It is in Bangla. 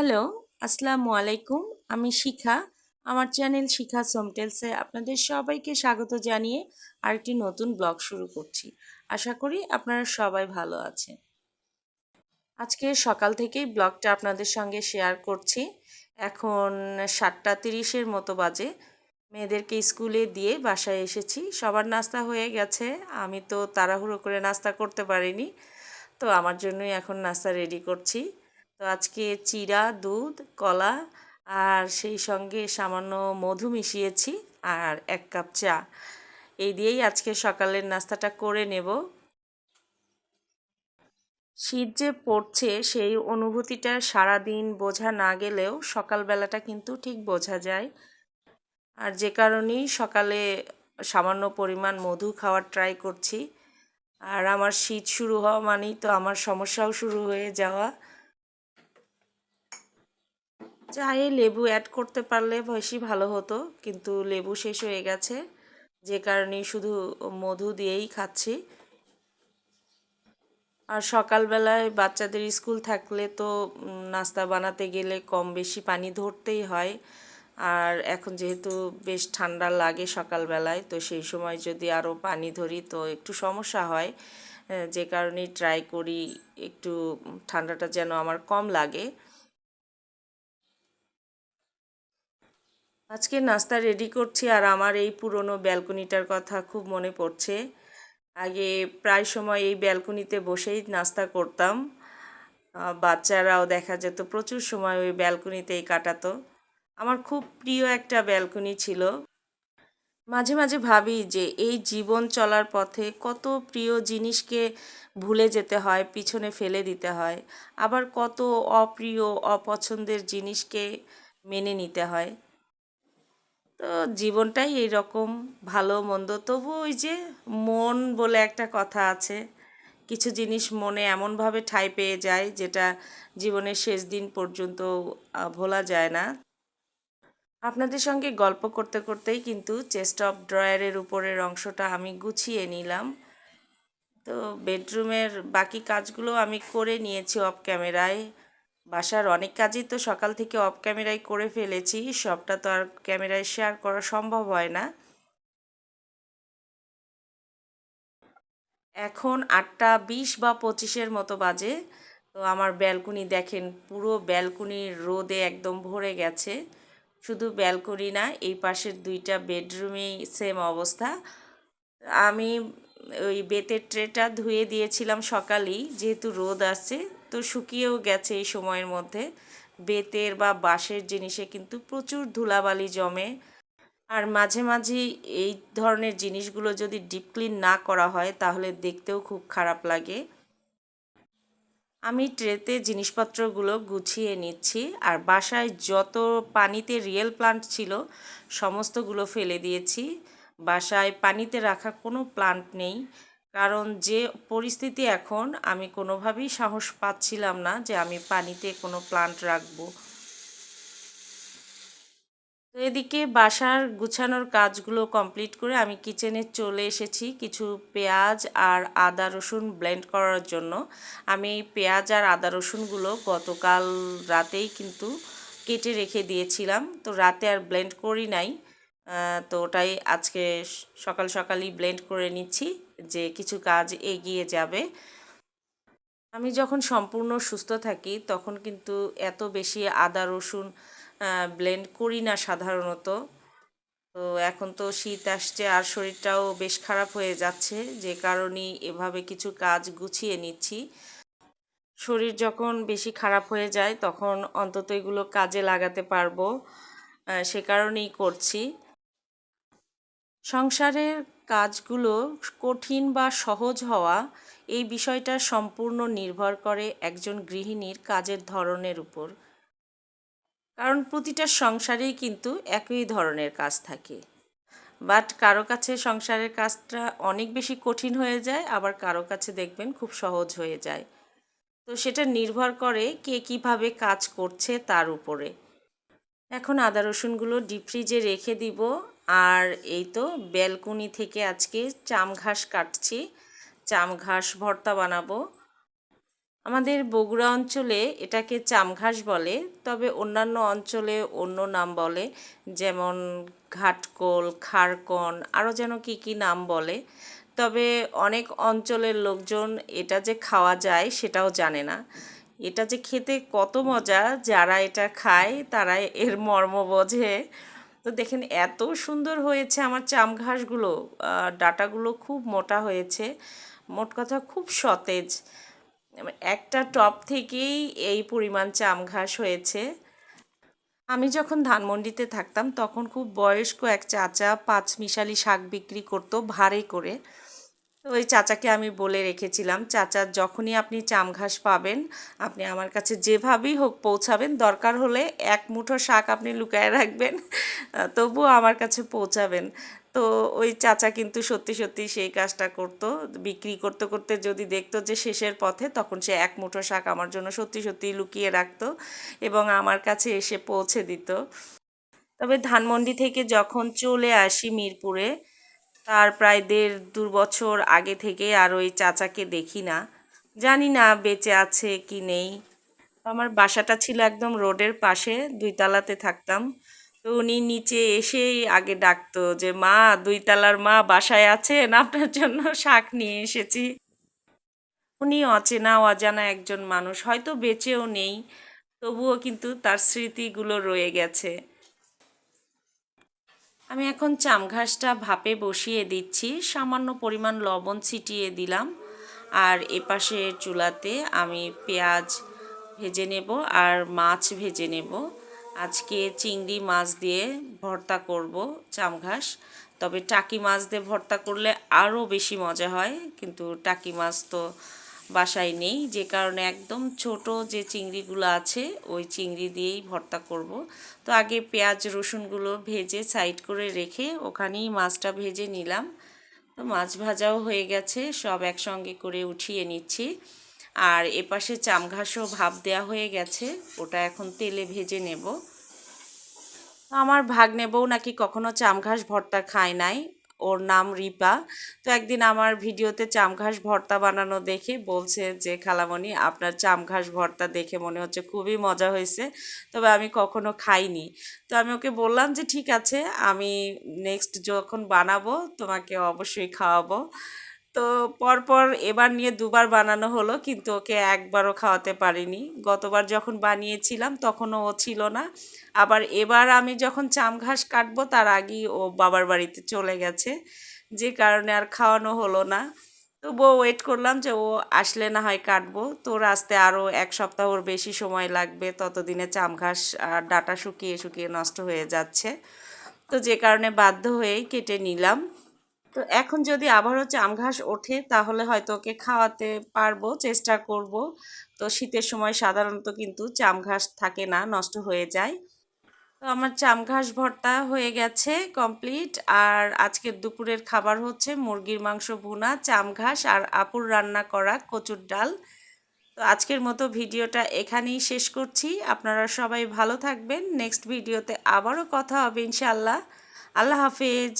হ্যালো, আসসালামু আলাইকুম। আমি শিখা। আমার চ্যানেল শিখা সোমটেলসে আপনাদের সবাইকে স্বাগত জানিয়ে আরেকটি নতুন ব্লগ শুরু করছি। আশা করি আপনারা সবাই ভালো আছেন। আজকে সকাল থেকেই ব্লগটা আপনাদের সঙ্গে শেয়ার করছি। এখন 7:30 মতো বাজে। মেয়েদেরকে স্কুলে দিয়ে বাসায় এসেছি। সবার নাস্তা হয়ে গেছে। আমি তো তাড়াহুড়ো করে নাস্তা করতে পারিনি। তো আমার জন্যই এখন নাস্তা রেডি করছি। তো আজকে চিড়া, দুধ, কলা আর সেই সঙ্গে সামান্য মধু মিশিয়েছি আর 1 কাপ চা। এই দিয়েই আজকে সকালের নাস্তাটা করে নেব। শীত যে পড়ছে সেই অনুভূতিটা সারাদিন বোঝা না গেলেও সকালবেলাটা কিন্তু ঠিক বোঝা যায়। আর যে কারণেই সকালে সামান্য পরিমাণ মধু খাওয়ার ট্রাই করছি। আর আমার শীত শুরু হওয়া মানেই তো আমার সমস্যাও শুরু হয়ে যাওয়া। চায়ে লেবু অ্যাড করতে পারলে বেশি ভালো হতো, কিন্তু লেবু শেষ হয়ে গেছে, যে কারণে শুধু মধু দিয়েই খাচ্ছি। আর সকালবেলায় বাচ্চাদের স্কুল থাকলে তো নাস্তা বানাতে গেলে কম বেশি পানি ধরতেই হয়। আর এখন যেহেতু বেশ ঠান্ডা লাগে সকালবেলায়, তো সেই সময় যদি আরও পানি ধরি তো একটু সমস্যা হয়। যে কারণেই ট্রাই করি একটু ঠান্ডাটা যেন আমার কম লাগে। আজকে নাস্তা রেডি করছি আর আমার এই পুরনো ব্যালকনিটার কথা খুব মনে পড়ছে। আগে প্রায় সময় এই ব্যালকনিতে বসেই নাস্তা করতাম। বাচ্চারাও দেখা যেত প্রচুর সময় ওই ব্যালকনিতেই কাটাতো। আমার খুব প্রিয় একটা ব্যালকনি ছিল। মাঝে মাঝে ভাবি যে এই জীবন চলার পথে কত প্রিয় জিনিসকে ভুলে যেতে হয়, পিছনে ফেলে দিতে হয়। আবার কত অপ্রিয় অপছন্দের জিনিসকে মেনে নিতে হয়। তো জীবনটাই এইরকম, ভালো মন্দ, তবু ওই যে মন বলে একটা কথা আছে। কিছু জিনিস মনে এমনভাবে ঠাঁই পেয়ে যায় যেটা জীবনের শেষ দিন পর্যন্ত ভোলা যায় না। আপনাদের সঙ্গে গল্প করতে করতেই কিন্তু চেস্ট অফ ড্রয়ারের উপরের অংশটা আমি গুছিয়ে নিলাম। তো বেডরুমের বাকি কাজগুলো আমি করে নিয়েছি অফ ক্যামেরায়। বাসার অনেক কাজই তো সকাল থেকে অফ ক্যামেরায় করে ফেলেছি, সবটা তো আর ক্যামেরায় শেয়ার করা সম্ভব হয় না। এখন 8:20 বা 25-এর মতো বাজে। তো আমার ব্যালকনি দেখেন, পুরো ব্যালকনির রোদে একদম ভরে গেছে। শুধু ব্যালকনি না, এই পাশের 2টা বেডরুমেই সেম অবস্থা। আমি ওই বেতের ট্রেটা ধুয়ে দিয়েছিলাম সকালেই, যেহেতু রোদ আসছে তো শুকিয়েও গেছে এই সময়ের মধ্যে। বেতের বা বাঁশের জিনিসে কিন্তু প্রচুর ধুলাবালি জমে। আর মাঝে মাঝে এই ধরনের জিনিসগুলো যদি ডিপ ক্লিন না করা হয় তাহলে দেখতেও খুব খারাপ লাগে। আমি ট্রেতে জিনিসপত্রগুলো গুছিয়ে নিচ্ছি আর বাসায় যত পানিতে রিয়েল প্লান্ট ছিল সমস্তগুলো ফেলে দিয়েছি। বাসায় পানিতে রাখা কোনো প্লান্ট নেই, কারণ যে পরিস্থিতি এখন আমি কোনোভাবেই সাহস পাচ্ছিলাম না যে আমি পানিতে কোনো প্লান্ট রাখবো। তো এদিকে বাসার গুছানোর কাজগুলো কমপ্লিট করে আমি কিচেনে চলে এসেছি কিছু পেঁয়াজ আর আদা রসুন ব্লেন্ড করার জন্য। আমি এই পেঁয়াজ আর আদা রসুনগুলো গতকাল রাতেই কিন্তু কেটে রেখে দিয়েছিলাম, তো রাতে আর ব্লেন্ড করি নাই। তো ওটাই আজকে সকাল সকালই ব্লেন্ড করে নিচ্ছি, যে কিছু কাজ এগিয়ে যাবে। আমি যখন সম্পূর্ণ সুস্থ থাকি তখন কিন্তু এত বেশি আদা রসুন ব্লেন্ড করি না সাধারণত। তো এখন তো শীত আসছে আর শরীরটাও বেশ খারাপ হয়ে যাচ্ছে, যে কারণেই এভাবে কিছু কাজ গুছিয়ে নিচ্ছি। শরীর যখন বেশি খারাপ হয়ে যায় তখন অন্তত এগুলো কাজে লাগাতে পারবো, সে কারণেই করছি। সংসারের কাজগুলো কঠিন বা সহজ হওয়া, এই বিষয়টা সম্পূর্ণ নির্ভর করে একজন গৃহিণীর কাজের ধরনের উপর। কারণ প্রতিটা সংসারেই কিন্তু একই ধরনের কাজ থাকে, বাট কারো কাছে সংসারের কাজটা অনেক বেশি কঠিন হয়ে যায়, আবার কারো কাছে দেখবেন খুব সহজ হয়ে যায়। তো সেটা নির্ভর করে কে কীভাবে কাজ করছে তার উপরে। এখন আদা রসুনগুলো ডিপ ফ্রিজে রেখে দিব। আর এই তো ব্যালকনি থেকে আজকে চাম ঘাস কাটছি, চাম ঘাস ভর্তা বানাবো। আমাদের বগুড়া অঞ্চলে এটাকে চামঘাস বলে, তবে অন্যান্য অঞ্চলে অন্য নাম বলে, যেমন ঘাটকোল, খারকন, আরও যেন কি কি নাম বলে। তবে অনেক অঞ্চলের লোকজন এটা যে খাওয়া যায় সেটাও জানে না। এটা যে খেতে কত মজা, যারা এটা খায় তারা এর মর্ম বোঝে। তো দেখেন এত সুন্দর হয়েছে আমার চাম ঘাসগুলো, ডাটাগুলো খুব মোটা হয়েছে, মোট কথা খুব সতেজ। একটা টব থেকেই এই পরিমাণ চাম ঘাস হয়েছে। আমি যখন ধানমন্ডিতে থাকতাম তখন খুব বয়স্ক এক চাচা পাঁচমিশালি শাক বিক্রি করতো ভাড়ে করে। তো ওই চাচাকে আমি বলে রেখেছিলাম, চাচা যখনই আপনি চাম ঘাস পাবেন আপনি আমার কাছে যেভাবেই হোক পৌঁছাবেন, দরকার হলে এক মুঠো শাক আপনি লুকায় রাখবেন, তবুও আমার কাছে পৌঁছাবেন। তো ওই চাচা কিন্তু সত্যি সত্যি সেই কাজটা করতো। বিক্রি করতে করতে যদি দেখতো যে শেষের পথে, তখন সে এক মুঠো শাক আমার জন্য সত্যি সত্যি লুকিয়ে রাখতো এবং আমার কাছে এসে পৌঁছে দিত। তবে ধানমন্ডি থেকে যখন চলে আসি মিরপুরে, তার প্রায় ১.৫-২ বছর আগে থেকে আর ওই চাচাকে দেখি না। জানি না বেঁচে আছে কি নেই। আমার বাসাটা ছিল একদম রোডের পাশে, ২ তলাতে থাকতাম। তো উনি নিচে এসেই আগে ডাকতো যে, মা, ২ তলার মা বাসায় আছেন, আপনার জন্য শাক নিয়ে এসেছি। উনি অচেনা অজানা একজন মানুষ, হয়তো বেঁচেও নেই, তবুও কিন্তু তার স্মৃতিগুলো রয়ে গেছে। আমি এখন চাম ঘাসটা ভাপে বসিয়ে দিচ্ছি, সামান্য পরিমাণ লবণ ছিটিয়ে দিলাম। আর এপাশে চুলাতে আমি পেঁয়াজ ভেজে নেব আর মাছ ভেজে নেব। আজকে চিংড়ি মাছ দিয়ে ভর্তা করব চাম ঘাস। তবে টাকি মাছ দিয়ে ভর্তা করলে আরও বেশি মজা হয়, কিন্তু টাকি মাছ তো বাসায় নেই, যে কারণে একদম ছোট যে চিংড়িগুলো আছে ওই চিংড়ি দিয়েই ভর্তা করব। তো আগে পেঁয়াজ রসুনগুলো ভেজে সাইড করে রেখে ওখানেই মাছটা ভেজে নিলাম। তো মাছ ভাজাও হয়ে গেছে, সব একসঙ্গে করে উঠিয়ে নিচ্ছি। আর এপাশে চাম ঘাসও ভাপ দেওয়া হয়ে গেছে, ওটা এখন তেলে ভেজে নেব। আমার ভাগ্নে বউ নাকি কখনো চাম ঘাস ভর্তা খায় নাই, ওর নাম রিপা। তো একদিন আমার ভিডিওতে চাম ঘাস ভর্তা বানানো দেখে বলছে যে, খালামণি, আপনার চাম ঘাস ভর্তা দেখে মনে হচ্ছে খুবই মজা হয়েছে, তবে আমি কখনো খাইনি। তো আমি ওকে বললাম যে ঠিক আছে, আমি নেক্সট যখন বানাবো তোমাকে অবশ্যই খাওয়াবো। তো পরপর এবার নিয়ে দুবার বানানো হলো, কিন্তু ওকে একবারও খাওয়াতে পারিনি। গতবার যখন বানিয়েছিলাম তখনও ও ছিল না, আবার এবার আমি যখন চাম ঘাস কাটবো তার আগেই ও বাবার বাড়িতে চলে গেছে, যে কারণে আর খাওয়ানো হলো না। তো বউ ওয়েট করলাম যে ও আসলে না হয় কাটবো। তোর আসতে আরও 1 সপ্তাহর বেশি সময় লাগবে, ততদিনে চাম ঘাস আর ডাঁটা শুকিয়ে শুকিয়ে নষ্ট হয়ে যাচ্ছে। তো যে কারণে বাধ্য হয়েই কেটে নিলাম। তো এখন যদি আবারও চাম ঘাস ওঠে তাহলে হয়তো ওকে খাওয়াতে পারবো, চেষ্টা করব। তো শীতের সময় সাধারণত কিন্তু চাম ঘাস থাকে না, নষ্ট হয়ে যায়। তো আমার চাম ঘাস ভর্তা হয়ে গেছে কমপ্লিট। আর আজকের দুপুরের খাবার হচ্ছে মুরগির মাংস ভুনা, চাম ঘাস আর আপুর রান্না করা কচুর ডাল। তো আজকের মতো ভিডিওটা এখানেই শেষ করছি। আপনারা সবাই ভালো থাকবেন, নেক্সট ভিডিওতে আবারও কথা হবে ইনশাআল্লাহ। আল্লাহ হাফেজ।